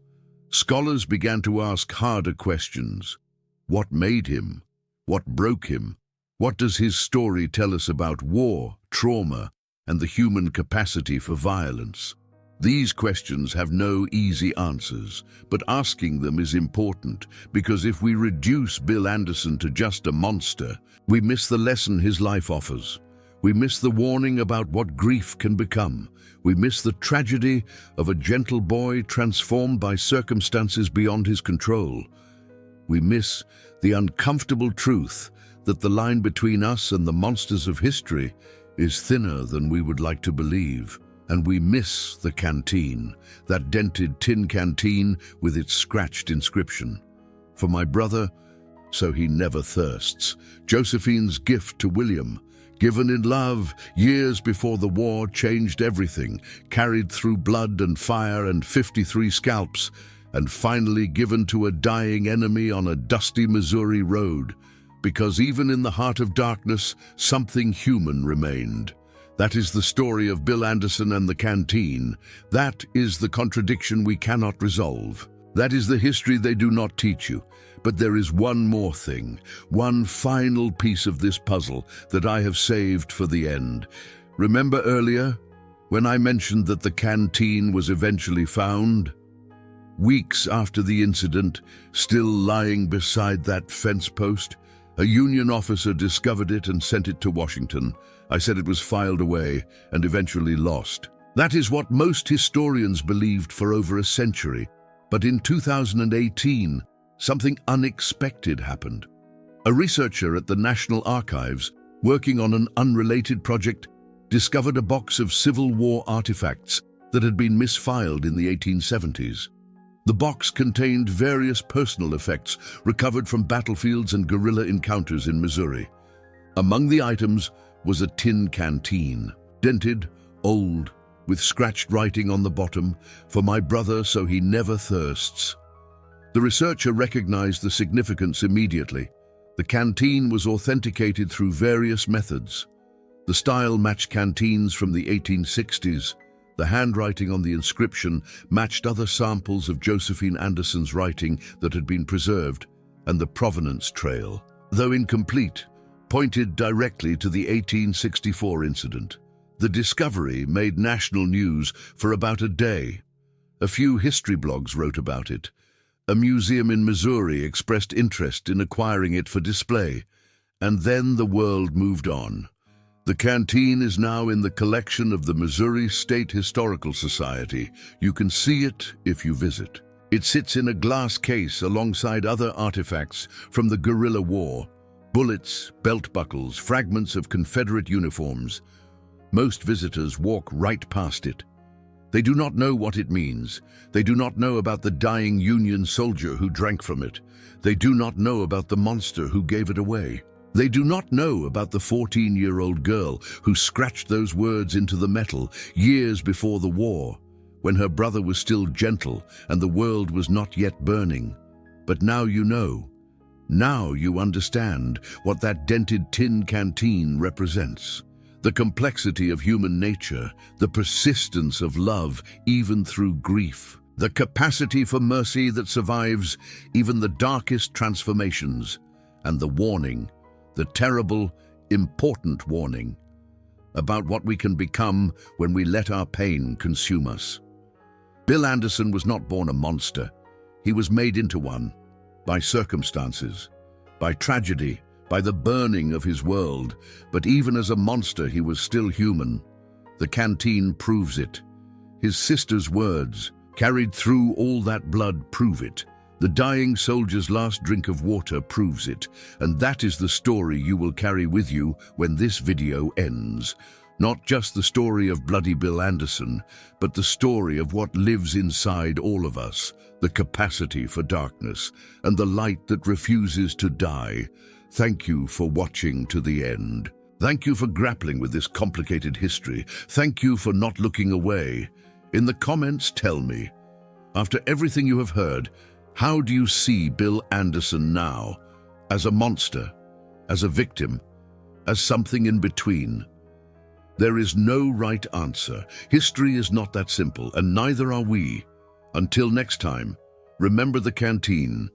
scholars began to ask harder questions. What made him? What broke him? What does his story tell us about war, trauma, and the human capacity for violence? These questions have no easy answers, but asking them is important, because if we reduce Bill Anderson to just a monster, we miss the lesson his life offers. We miss the warning about what grief can become. We miss the tragedy of a gentle boy transformed by circumstances beyond his control. We miss the uncomfortable truth that the line between us and the monsters of history is thinner than we would like to believe. And we miss the canteen, that dented tin canteen with its scratched inscription. For my brother, so he never thirsts. Josephine's gift to William, Given in love, years before the war changed everything, carried through blood and fire and 53 scalps, and finally given to a dying enemy on a dusty Missouri road, because even in the heart of darkness, something human remained. That is the story of Bill Anderson and the Canteen. That is the contradiction we cannot resolve. That is the history they do not teach you. But there is one more thing, one final piece of this puzzle that I have saved for the end. Remember earlier, when I mentioned that the canteen was eventually found? Weeks after the incident, still lying beside that fence post, a Union officer discovered it and sent it to Washington. I said it was filed away and eventually lost. That is what most historians believed for over a century. But in 2018, something unexpected happened. A researcher at the National Archives, working on an unrelated project, discovered a box of Civil War artifacts that had been misfiled in the 1870s. The box contained various personal effects recovered from battlefields and guerrilla encounters in Missouri. Among the items was a tin canteen, dented, old, with scratched writing on the bottom, "For my brother so he never thirsts." The researcher recognized the significance immediately. The canteen was authenticated through various methods. The style matched canteens from the 1860s. The handwriting on the inscription matched other samples of Josephine Anderson's writing that had been preserved, and the provenance trail, though incomplete, pointed directly to the 1864 incident. The discovery made national news for about a day. A few history blogs wrote about it. A museum in Missouri expressed interest in acquiring it for display, and then the world moved on. The canteen is now in the collection of the Missouri State Historical Society. You can see it if you visit. It sits in a glass case alongside other artifacts from the guerrilla war: bullets, belt buckles, fragments of Confederate uniforms. Most visitors walk right past it. They do not know what it means. They do not know about the dying Union soldier who drank from it. They do not know about the monster who gave it away. They do not know about the 14-year-old girl who scratched those words into the metal years before the war, when her brother was still gentle and the world was not yet burning. But now you know. Now you understand what that dented tin canteen represents. The complexity of human nature, the persistence of love even through grief, the capacity for mercy that survives even the darkest transformations, and the warning, the terrible, important warning about what we can become when we let our pain consume us. Bill Anderson was not born a monster. He was made into one, by circumstances, by tragedy, by the burning of his world. But even as a monster, he was still human. The canteen proves it. His sister's words, carried through all that blood, prove it. The dying soldier's last drink of water proves it. And that is the story you will carry with you when this video ends. Not just the story of bloody Bill Anderson, but the story of what lives inside all of us, the capacity for darkness, and the light that refuses to die. Thank you for watching to the end. Thank you for grappling with this complicated history. Thank you for not looking away. In the comments, tell me, after everything you have heard, how do you see Bill Anderson now? As a monster? As a victim? As something in between? There is no right answer. History is not that simple, and neither are we. Until next time, remember the canteen.